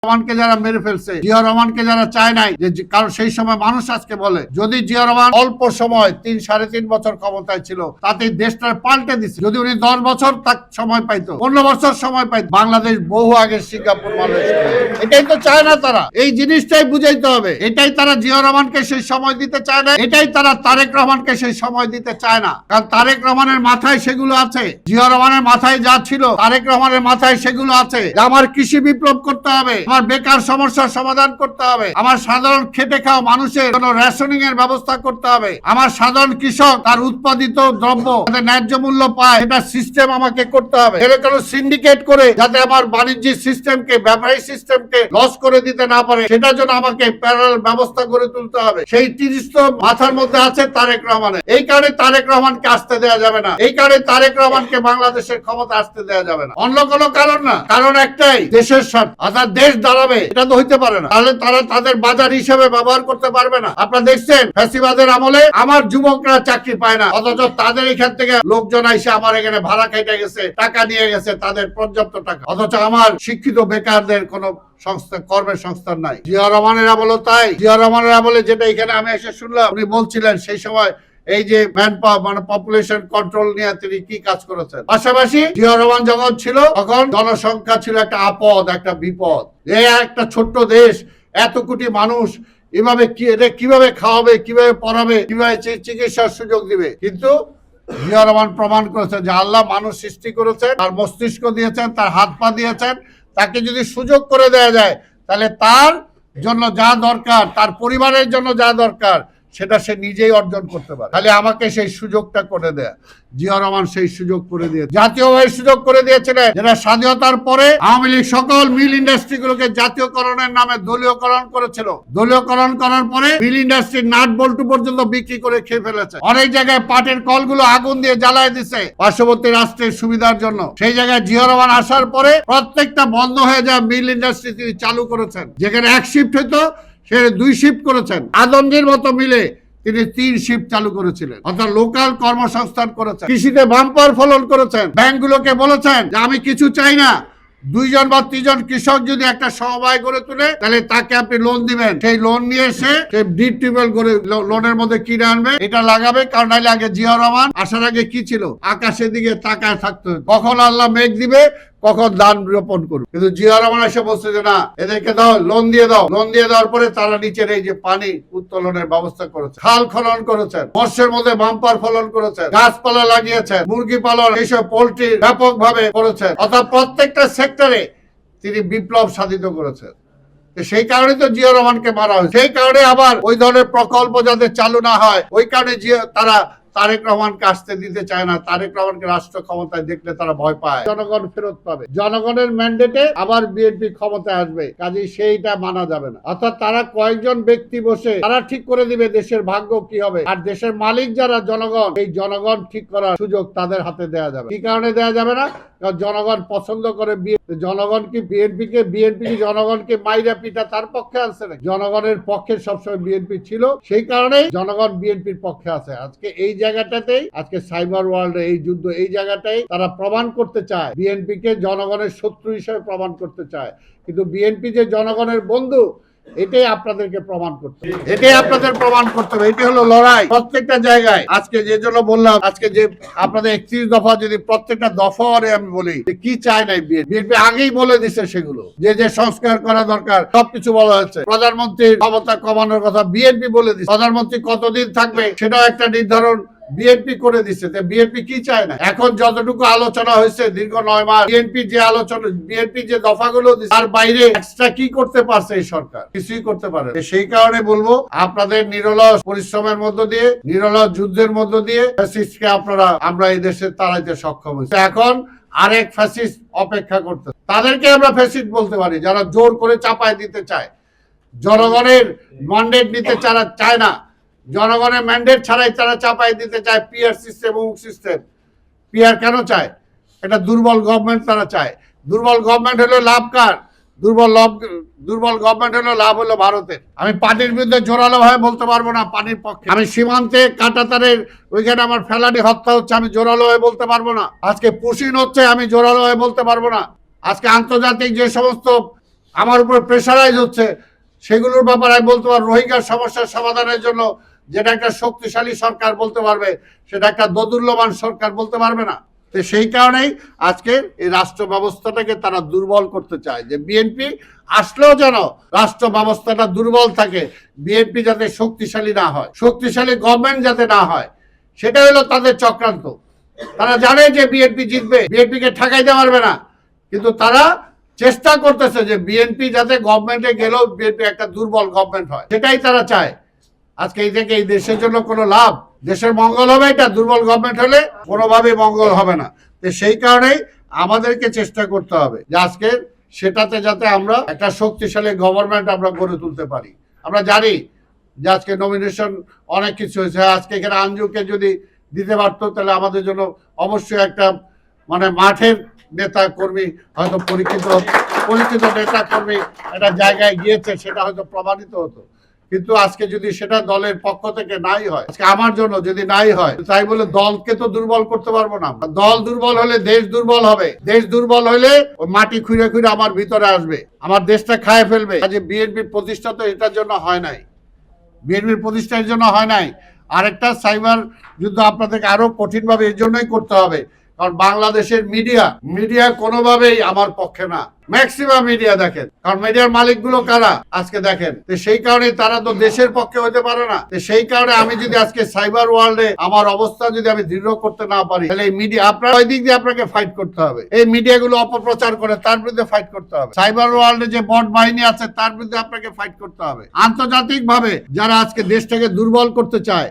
রহমানকে যারা মেরে ফেলছে, জিয়া রহমানকে যারা চায় নাই, যে কারণ সেই সময় মানুষ আজকে বলে যদি জিয়া রহমান অল্প সময় 3-3.5 বছর ক্ষমতায় ছিল তাতে দেশটা পাল্টে দিচ্ছে। যদি উনি 10 বছর তার সময় পাইতো, 15 বছর সময় পাইতো, বাংলাদেশ বহু আগে সিঙ্গাপুর মালয়েশিয়া। এটাই তো চায় না তারা, এই জিনিসটাই বুঝাইতে হবে। এটাই তারা জিয়া রহমানকে সেই সময় দিতে চায় না, এটাই তারা তারেক রহমানকে সেই সময় দিতে চায় না। কারণ তারেক রহমানের মাথায় সেগুলো আছে, জিয়া রহমানের মাথায় যা ছিল তারেক রহমানের মাথায় সেগুলো আছে। আমার কৃষি বিপ্লব করতে হবে, আমার বেকার সমস্যার সমাধান করতে হবে, আমার সাধারণ খেটে খাওয়া মানুষের জন্য রেশনিং এর ব্যবস্থা করতে হবে, আমার সাধারণ কৃষক তার উৎপাদিত দ্রব্য যাতে ন্যায্য মূল্য পায় এটা সিস্টেম আমাকে করতে হবে। এরকম সিন্ডিকেট করে যাতে আমার বাণিজ্যিক সিস্টেমকে, ব্যবসায়ী সিস্টেমকে লস করে দিতে না পারে সেটার জন্য আমাকে প্যারালাল ব্যবস্থা করে তুলতে হবে। সেই 30 তো মাথার মধ্যে আছে তারেক রহমানের। এই কারণে তারেক রহমানকে আসতে দেওয়া যাবে না, এই কারণে তারেক রহমানকে বাংলাদেশের ক্ষমতা আসতে দেওয়া যাবে না। অন্য কোনো কারণ না, কারণ একটাই, দেশের স্বার্থ। অর্থাৎ দেশ দাঁড়াবে এটা তো হইতে পারে না, তাহলে তারা তাদের বাজার হিসেবে ব্যবহার করতে পারবে না। আপনারা দেখছেন ফ্যাসিবাদের আমলে আমার যুবকরা চাকরি পায় না, অথচ তাদের এখান থেকে লোকজন এসে আমার এখানে ভাড়া খাইতে গেছে, টাকা নিয়ে গেছে, তাদের পর্যাপ্ত টাকা, অথচ আমার শিক্ষিত বেকারদের কোনো সংস্থা, কর্মের সংস্থান নাই। জিয়া রহমানের আমলে তাই, জিয়া রহমানের আমলে যেটা এখানে আমি এসে শুনলাম, উনি বলছিলেন সেই সময় এই যে ম্যান পাওয়ার মানে পপুলেশন কন্ট্রোল নিয়ে তিনি কি কাজ করেছেন। পাশাপাশি জিয়া রহমান যখন ছিল তখন জনসংখ্যা ছিল একটা আপদ, একটা বিপদ। এই একটা ছোট্ট দেশ, এত কোটি মানুষ, এভাবে কিভাবে খাওয়াবে, কিভাবে পড়াবে, কিভাবে চিকিৎসার সুযোগ দিবে। কিন্তু জিয়া রহমান প্রমাণ করেছেন যে আল্লাহ মানুষ সৃষ্টি করেছেন, তার মস্তিষ্ক দিয়েছেন, তার হাত পা দিয়েছেন, তাকে যদি সুযোগ করে দেওয়া যায় তাহলে তার জন্য যা দরকার, তার পরিবারের জন্য যা দরকার সেটা সে নিজেই অর্জন করতে পারে। তাহলে আমাকে সেই সুযোগটা করে দেয়া। জিয়া রহমান সেই সুযোগ করে দিয়েছে, জাতীয়ভাবে সুযোগ করে দিয়েছিলেন, যেটা স্বাধীনতার পরে আওয়ামী লীগ সকল মিল ইন্ডাস্ট্রিগুলোকে জাতীয়করণের নামে দলীয়করণ করেছিল। দলীয়করণ করার পরে মিল ইন্ডাস্ট্রির নাট বল্টু পর্যন্ত বিক্রি করে খেয়ে ফেলেছে। অনেক জায়গায় পাটের কলগুলো আগুন দিয়ে জ্বালায় দিছে পার্শ্ববর্তী রাষ্ট্রের সুবিধার জন্য। সেই জায়গায় জিয়া রহমান আসার পরে প্রত্যেকটা বন্ধ হয়ে যায় মিল ইন্ডাস্ট্রি তিনি চালু করেছেন। যেখানে এক শিফট হইতো সেখানে 2 শিফট করেছেন। আদমজির মতো মিলে তিনি 3 শিফট চালু করেছিলেন, অর্থাৎ লোকাল কর্মসংস্থান করেছেন, কৃষিতে বাম্পার ফলন করেছেন। ব্যাংকগুলোকে বলেছেন যে আমি কিছু চাই না, 2 জন বা 3 জন কৃষক যদি একটা সমবায় গড়ে তুলে তাহলে তাকে আপনি লোন দিবেন। সেই লোন নিয়ে এসে সেই ডিপ টিউবওয়েল করে লোনের মধ্যে কিনে আনবে, এটা লাগাবে। কারণ নাইলে আগে জিয়া রহমান আসার আগে কি ছিল, আকাশের দিকে তাকায় থাকতে, কখন আল্লাহ মেঘ দিবে, কখন ধান রোপণ করবে। কিন্তু জিয়া রহমান এসে বলছে যে না, এদেরকে দাও, লোন দিয়ে দাও। লোন দিয়ে দেওয়ার পরে তারা নিচের এই যে পানি উত্তোলনের ব্যবস্থা করেছে, খাল খনন করেছেন, মৎস্যের মধ্যে বাম্পার ফলন করেছেন, গাছপালা লাগিয়েছেন, মুরগি পালন, এইসব পোল্ট্রি ব্যাপক ভাবে করেছেন। অর্থাৎ প্রত্যেকটা সেক্টরে তিনি বিপ্লব সাধিত করেছেন। সেই কারণে তো জিয়া রহমানকে মারা হয়েছে। সেই কারণে আবার ওই ধরনের প্রকল্প যাতে চালু না হয়, ওই কারণে তারা তারেক রহমানকে আসতে দিতে চায় না। তারেক রহমানকে রাষ্ট্র ক্ষমতায় দেখলে তারা ভয় পায়। জনগণ ফেরত পাবে, জনগণের ম্যান্ডেটে আবার বিএনপি ক্ষমতায় আসবে, কাজেই সেইটা মানা যাবে না। অর্থাৎ তারা কয়েকজন ব্যক্তি বসে তারা ঠিক করে দিবে দেশের ভাগ্য কি হবে, আর দেশের মালিক যারা জনগণ, এই জনগণ ঠিক করার সুযোগ তাদের হাতে দেওয়া যাবে। কি কারণে দেওয়া যাবে না? কারণ জনগণ পছন্দ করে। জনগণ কি বিএনপি কি জনগণকে মাইরা পিটা তার পক্ষে আছে না? জনগণের পক্ষে সবসময় বিএনপি ছিল, সেই কারণেই জনগণ বিএনপির পক্ষে আছে। আজকে এই জায়গাটাতেই, আজকে সাইবার ওয়ার্ল্ডে এই যুদ্ধ, এই জায়গাটাই তারা প্রমাণ করতে চায়, বিএনপি কে জনগণের শত্রু হিসেবে প্রমাণ করতে চায়। কিন্তু বিএনপি যে জনগণের বন্ধু, এটাই আপনাদেরকে প্রমাণ করতে হবে, এটাই আপনাদের প্রমাণ করতে হবে। এটি হলো লড়াই প্রত্যেকটা জায়গায়। আজকে যে জন্য বললাম, আজকে যে আপনাদের 31 দফা, যদি প্রত্যেকটা দফা আমি বলি কি চায় নাই বিএনপি আগেই বলে দিচ্ছে, সেগুলো যে যে সংস্কার করা দরকার সবকিছু বলা হচ্ছে। প্রধানমন্ত্রীর ক্ষমতা কমানোর কথা বিএনপি বলে দিচ্ছে, প্রধানমন্ত্রী কতদিন থাকবে সেটাও একটা নির্ধারণ বিএনপি করে দিচ্ছে। বিএনপি কি চায় না? এখন যতটুকু আলোচনা হয়েছে দীর্ঘ 9 মাস, বিএনপি যে আলোচনা, বিএনপি যে দফাগুলো দিচ্ছে তার বাইরে এক্সট্রা কি করতে পারছে এই সরকার? কিছুই করতে পারে। সেই কারণে বলবো, আপনাদের নিরলস পরিশ্রমের মধ্য দিয়ে, নিরলস যুদ্ধের মধ্য দিয়ে ফ্যাসিস্টকে আমরা এই দেশে তাড়াইতে সক্ষম হয়েছি। এখন আরেক ফ্যাসিস্ট অপেক্ষা করতে, তাদেরকে আমরা ফ্যাসিস্ট বলতে পারি যারা জোর করে চাপায় দিতে চায়, জনগণের ম্যান্ডেট নিতে চায় না, জনগণের ম্যান্ডেট ছাড়াই তারা চাপাই দিতে চায় পিআর সিস্টেম, অমুক সিস্টেম। পিআর কেন চায়? এটা দুর্বল গভর্নমেন্ট তারা চায়। দুর্বল গভর্নমেন্ট হলো লাভ কার? দুর্বল গভর্নমেন্ট হলো লাভ হলো ভারতের। আমি পানির বিরুদ্ধে জোরালো ভাবে বলতে পারবো না পানির পক্ষে। আমি সীমান্তে কাঁটাতারের ওইখানে আমার ফেলানি হত্যা হচ্ছে, আমি জোরালো হয়ে বলতে পারবো না। আজকে পুশিন হচ্ছে, আমি জোরালো হয়ে বলতে পারবো না। আজকে আন্তর্জাতিক যে সমস্ত আমার উপর প্রেশারাইজ হচ্ছে, সেগুলোর ব্যাপারে আমি বলতে পারবো রোহিঙ্গার সমস্যার সমাধানের জন্য যেটা একটা শক্তিশালী সরকার বলতে পারবে, সেটা একটা দোদুল্যমান সরকার বলতে পারবে না। তো সেই কারণেই আজকে এই রাষ্ট্র ব্যবস্থাটাকে তারা দুর্বল করতে চায়, যে বিএনপি আসলেও যেন রাষ্ট্র ব্যবস্থাটা দুর্বল থাকে, বিএনপি যাতে শক্তিশালী না হয়, শক্তিশালী গভর্নমেন্ট যাতে না হয়, সেটা হলো তাদের চক্রান্ত। তারা জানে যে বিএনপি জিতবে, বিএনপিকে ঠেকাইতে পারবে না, কিন্তু তারা চেষ্টা করতেছে যে বিএনপি যাতে গভর্নমেন্টে গেলেও বিএনপি একটা দুর্বল গভর্নমেন্ট হয়, সেটাই তারা চায়। আজকে এই থেকে এই দেশের জন্য কোনো লাভ, দেশের মঙ্গল হবে, এটা দুর্বল গভর্নমেন্ট হলে কোনোভাবেই মঙ্গল হবে না। তো সেই কারণেই আমাদেরকে চেষ্টা করতে হবে যে আজকে সেটাতে যাতে আমরা একটা শক্তিশালী গভর্নমেন্ট আমরা গড়ে তুলতে পারি। আমরা জানি যে আজকে নমিনেশন অনেক কিছু হয়েছে, আজকে এখানে আঞ্জুকে যদি দিতে পারতো তাহলে আমাদের জন্য অবশ্যই একটা মানে মাঠের নেতা কর্মী হয়তো পরিচিত নেতা কর্মী একটা জায়গায় গিয়েছে, সেটা হয়তো প্রমাণিত হতো। কিন্তু আজকে যদি সেটা দলের পক্ষ থেকে নাই হয়, আজকে আমার জন্য যদি নাই হয়, তাই বলে দলকে তো দুর্বল করতে পারবো না। দল দুর্বল হলে দেশ দুর্বল হবে, দেশ দুর্বল হলে ওই মাটি খুঁড়ে খুঁড়ে আমার ভিতরে আসবে, আমার দেশটা খায় ফেলবে। আজ বিএনপির প্রতিষ্ঠা তো এটার জন্য হয় নাই, বিএনপির প্রতিষ্ঠার জন্য হয় নাই। আরেকটা সাইবার যুদ্ধ আপনাদেরকে আরো কঠিনভাবে এর জন্যই করতে হবে, কারণ বাংলাদেশের মিডিয়া কোনোভাবেই আমার পক্ষে না। ম্যাক্সিমাম মিডিয়া দেখেন, কারণ মিডিয়ার মালিকগুলো কারা আজকে দেখেন। তো সেই কারণে তারা তো দেশের পক্ষে হতে পারে না। তো সেই কারণে আমি যদি আজকে সাইবার ওয়ার্ল্ডে আমার অবস্থা যদি আমি দৃঢ় করতে না পারি, তাহলে এই মিডিয়া আপনার ওই দিক দিয়ে আপনাকে ফাইট করতে হবে। এই মিডিয়াগুলো অপপ্রচার করে তার বিরুদ্ধে ফাইট করতে হবে। সাইবার ওয়ার্ল্ডে যে বট বাহিনী আছে তার বিরুদ্ধে আপনাকে ফাইট করতে হবে। আন্তর্জাতিক ভাবে যারা আজকে দেশটাকে দুর্বল করতে চায়,